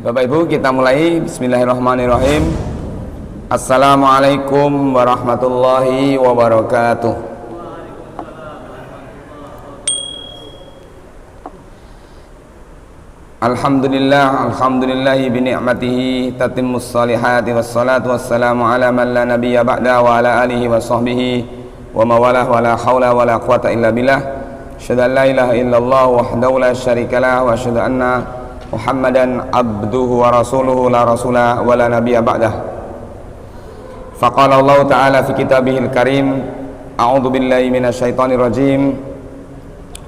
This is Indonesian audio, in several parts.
Bapak Ibu, kita mulai. Bismillahirrahmanirrahim. Assalamualaikum warahmatullahi wabarakatuh. Alhamdulillahi bini'matihi tatimmus salihati wassalatu wassalamu ala man la nabiyya ba'da wa ala alihi wa sahbihi wa mawalah wa la hawla wa la quwata illa billah. Asyhadu an la ilaha illallah wahdahu la syarikalah wa asyhadu anna Muhammadan abduhu wa rasuluhu la rasula wa la nabiyya ba'dah. Faqala Allah ta'ala fi kitabihil karim, a'udzu billahi minasyaitonir rajim.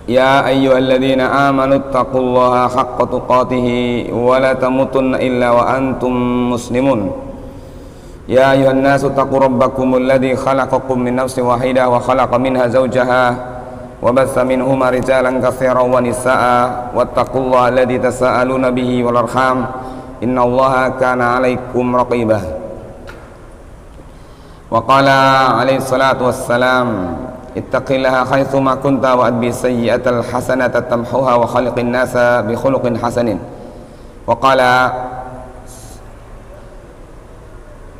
Ya ayyuhalladzina amanu taqullaha haqqa tuqatih wa la tamutunna illa wa antum muslimun. Ya ayyuhan nasu taqu rabbakumul ladzi khalaqakum min nafsin wahidah wa khalaqa minha zawjaha وبث منهما رجالا كثيرا ونساء واتقوا الله الذي تساءلون به والأرحام إن الله كان عليكم رقيبا. وقال عليه الصلاة والسلام اتق الله حيثما كنت وأتبع السيئة الحسنة تمحوها وخلق الناس بخلق حسن. وقال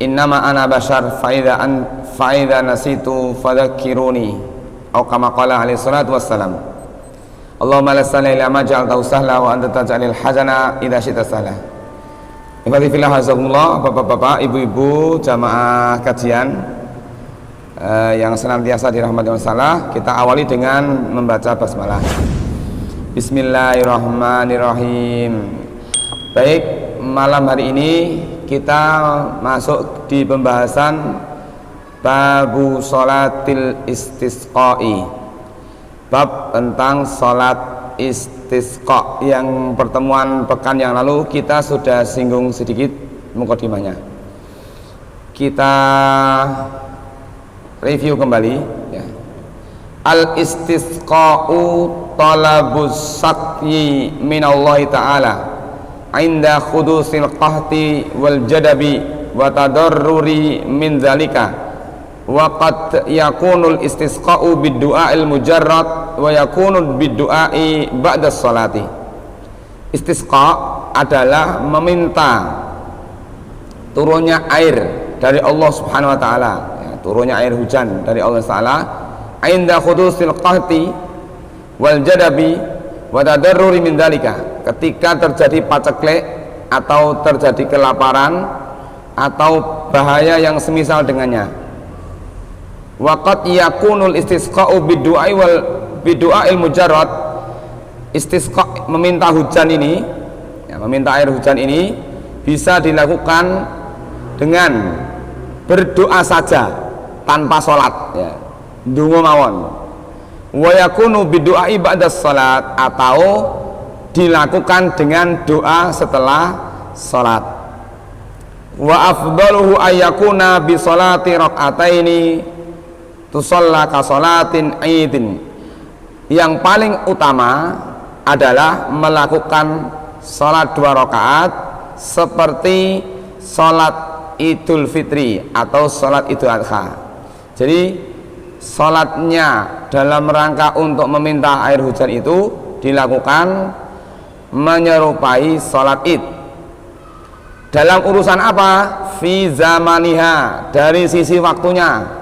إنما أنا بشر فإذا نسيت فذكروني atau kama qala alaihi salatu wassalam. Allahumma la sahla illa ma ja'altahu sahla wa anta taj'alul hazana idza syi'ta sahla. Ikhwati fillah hazakumullah, bapak-bapak, ibu-ibu, jamaah kajian yang senantiasa dirahmati Allah, kita awali dengan membaca basmalah. Bismillahirrahmanirrahim. Baik, malam hari ini kita masuk di pembahasan Babu sholatil istisqa'i, bab tentang sholat istisqa. Yang pertemuan pekan yang lalu kita sudah singgung sedikit mukadimahnya. Kita review kembali ya. Al istisqa'u talabus saqyi minallahi ta'ala inda khudusil qahti wal jadabi wa tadarruri min dzalika. Wa qad yakunul istisqa'u bid-du'a'il mujarrad wa yakunu bid-du'a'i ba'da sholati. Istisqa adalah meminta turunnya air dari Allah Subhanahu wa taala, ya, turunnya air hujan dari Allah taala inda khudusil qahti wal jadabi wa tadarruri min dzalika, ketika terjadi paceklik atau terjadi kelaparan atau bahaya yang semisal dengannya. Waqad yakunul istisqa'u bidu'a'il mujarrad. Istisqa, meminta hujan ini ya, meminta air hujan ini bisa dilakukan dengan berdoa saja tanpa sholat ya, ndonga mawon. Wa yakunu bidu'a'i ba'da sholat, atau dilakukan dengan doa setelah sholat. Wa afdaluhu ayyakuna bi sholati rak'ataini tusalla ka sholatin idin. Yang paling utama adalah melakukan sholat 2 rakaat seperti sholat Idul Fitri atau sholat Idul Adha. Jadi sholatnya dalam rangka untuk meminta air hujan itu dilakukan menyerupai sholat id. Dalam urusan apa? Fi zamaniha, dari sisi waktunya.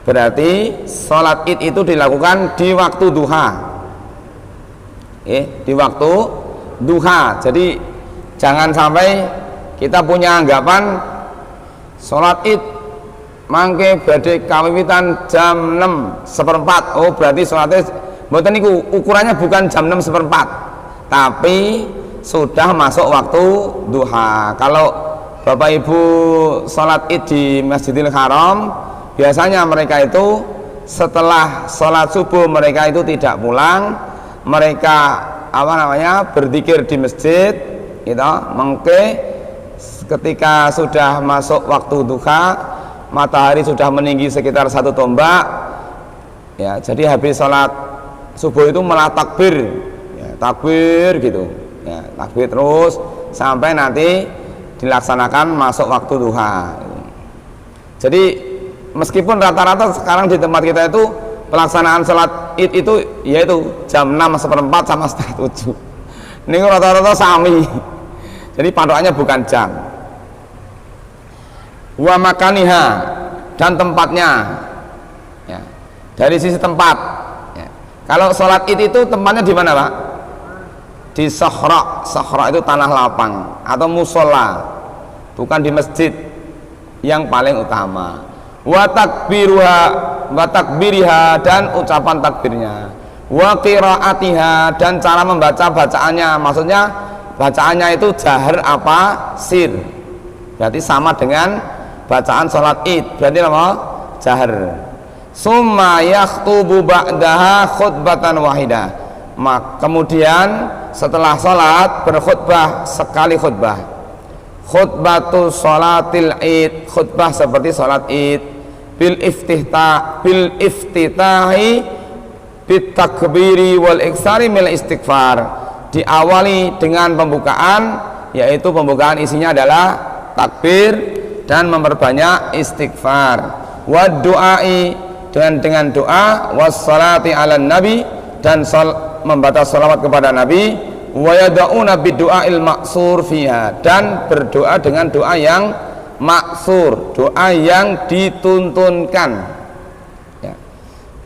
Berarti sholat id itu dilakukan di waktu duha, di waktu duha. Jadi jangan sampai kita punya anggapan sholat id mangke badhe kawiwitan jam 6:04. Oh, berarti sholatnya mboten niku, ukurannya bukan jam 6:04, tapi sudah masuk waktu duha. Kalau Bapak Ibu sholat id di Masjidil Haram, biasanya mereka itu setelah sholat subuh mereka itu tidak pulang, mereka berzikir di masjid gitu. Mengke ketika sudah masuk waktu duha, matahari sudah meninggi sekitar 1 tombak ya, jadi habis sholat subuh itu malah takbir ya, takbir gitu ya, takbir terus sampai nanti dilaksanakan masuk waktu duha. Jadi meskipun rata-rata sekarang di tempat kita itu pelaksanaan sholat id itu yaitu jam 6:04 sama setengah 7. Ini rata-rata sami. Jadi patokannya bukan jam. Wa makaniha, dan tempatnya. Ya. Dari sisi tempat. Ya. Kalau sholat id itu tempatnya di mana, Pak? Di sohra. Sohra itu tanah lapang atau musola, bukan di masjid yang paling utama. Wa takbiriha, dan ucapan takbirnya. Wa qiraatiha, dan cara membaca bacaannya. Maksudnya bacaannya itu jahar apa sir. Berarti sama dengan bacaan sholat id, berarti apa? Jahar. Summa yakhtubu ba'daha khutbatan wahidah. Kemudian setelah sholat berkhutbah sekali khutbah. Khutbatu sholatil id, khutbah seperti sholat id. Bil iftitahi bit takbiri wal iksari mil istighfar. Diawali dengan pembukaan, yaitu pembukaan isinya adalah takbir dan memperbanyak istighfar. Wa du'ai, dengan doa, wassalati ala nabi, dan membaca salawat kepada nabi. Wa yada'una bidu'ail maksur fiha, dan berdoa dengan doa yang maksur, doa yang dituntunkan. Ya.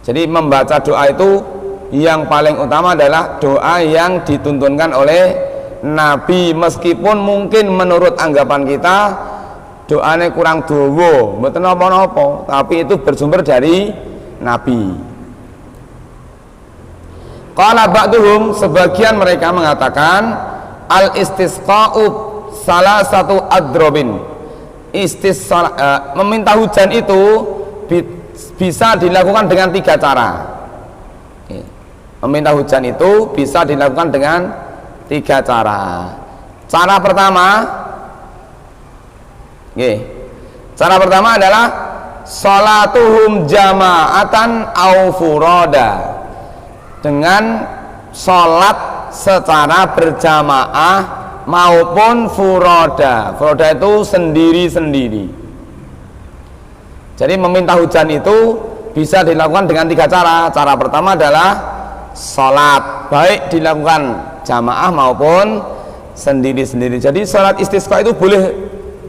Jadi membaca doa itu yang paling utama adalah doa yang dituntunkan oleh nabi, meskipun mungkin menurut anggapan kita doanya kurang dawa, mboten napa-napa, tapi itu bersumber dari nabi. Qala ba'duhum, sebagian mereka mengatakan al istisqa'u salah satu adrobin. Meminta hujan itu bisa dilakukan dengan 3 cara. Meminta hujan itu bisa dilakukan dengan 3 cara. Cara pertama, cara pertama adalah sholatuhum jama'atan au furada, dengan sholat secara berjamaah maupun furoda. Furoda itu sendiri-sendiri. Jadi meminta hujan itu bisa dilakukan dengan 3 cara. Cara pertama adalah sholat, baik dilakukan jamaah maupun sendiri-sendiri. Jadi sholat istisqa itu boleh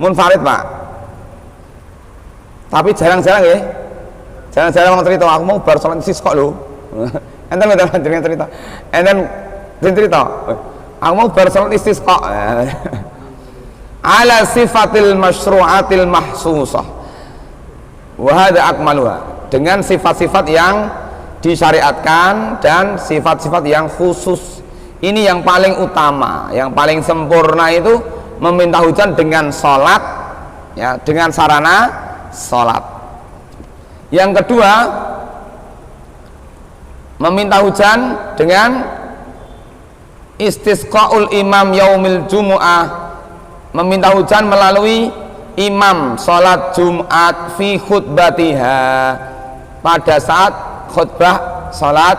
munfarid, Pak, tapi jarang-jarang ya. Jarang-jarang orang cerita, aku mau bar sholat istisqa loh. Enten cerita, cerita, aku mau bar sholat istisqa ala sifatil masyru'atil mahsusah wa hadha akmaluha, dengan sifat-sifat yang disyariatkan dan sifat-sifat yang khusus. Ini yang paling utama, yang paling sempurna itu meminta hujan dengan sholat, ya, dengan sarana sholat. Yang kedua, meminta hujan dengan istisqaul imam yaumil jumu'ah, meminta hujan melalui imam sholat Jumat fi khutbatiha, pada saat khutbah sholat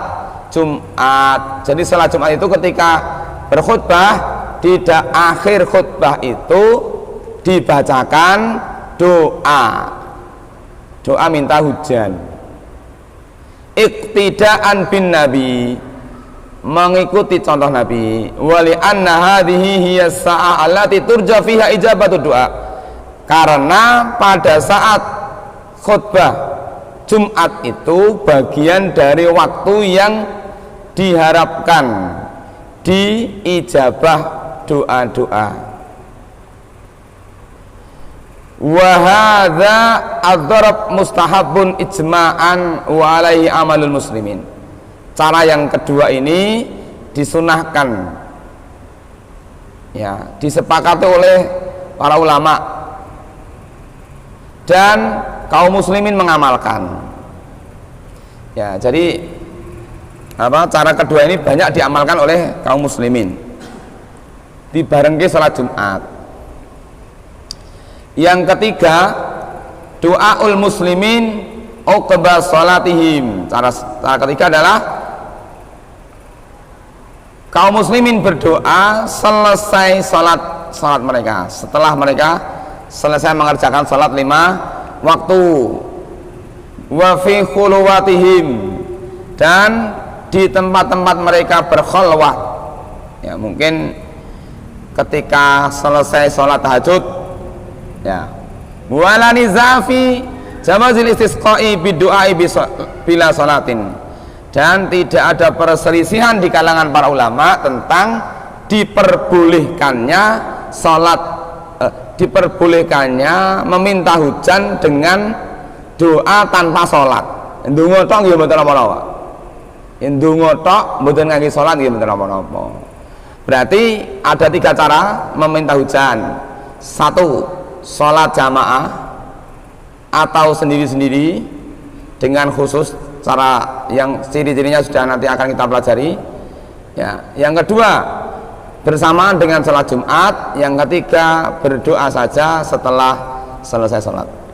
Jumat. Jadi sholat Jumat itu ketika berkhutbah, di akhir khutbah itu dibacakan doa minta hujan. Iqtidaan bin nabi, mengikuti contoh nabi. Wali anna hadhihi hiya sa'ah allati turja fiha ijabatu doa, karena pada saat khutbah Jumat itu bagian dari waktu yang diharapkan diijabah doa-doa. Wa hadza ad-darab mustahabun ijma'an wa alaihi amalul muslimin. Cara yang kedua ini disunahkan, ya, disepakati oleh para ulama dan kaum muslimin mengamalkan. Ya, jadi cara kedua ini banyak diamalkan oleh kaum muslimin dibarengke salat Jumat. Yang ketiga, doaul muslimin uqba salatihim. Cara ketiga adalah kaum muslimin berdoa selesai salat mereka, setelah mereka selesai mengerjakan salat 5 waktu. Wa fi khuluwatihim, dan di tempat-tempat mereka berkholwah, ya, mungkin ketika selesai sholat tahajud, ya. Wala nizafi jamazil istisqa'i bidu'ai bila sholatin, dan tidak ada perselisihan di kalangan para ulama tentang diperbolehkannya sholat, diperbolehkannya meminta hujan dengan doa tanpa sholat. Ndonga tok nggih mboten apa-apa. Ndonga tok mboten ngangge sholat nggih mboten apa-apa. Berarti ada 3 cara meminta hujan. 1, sholat jamaah atau sendiri-sendiri dengan khusus cara yang ciri-cirinya sudah nanti akan kita pelajari, ya. Yang kedua, bersamaan dengan sholat Jumat. Yang ketiga, berdoa saja setelah selesai sholat.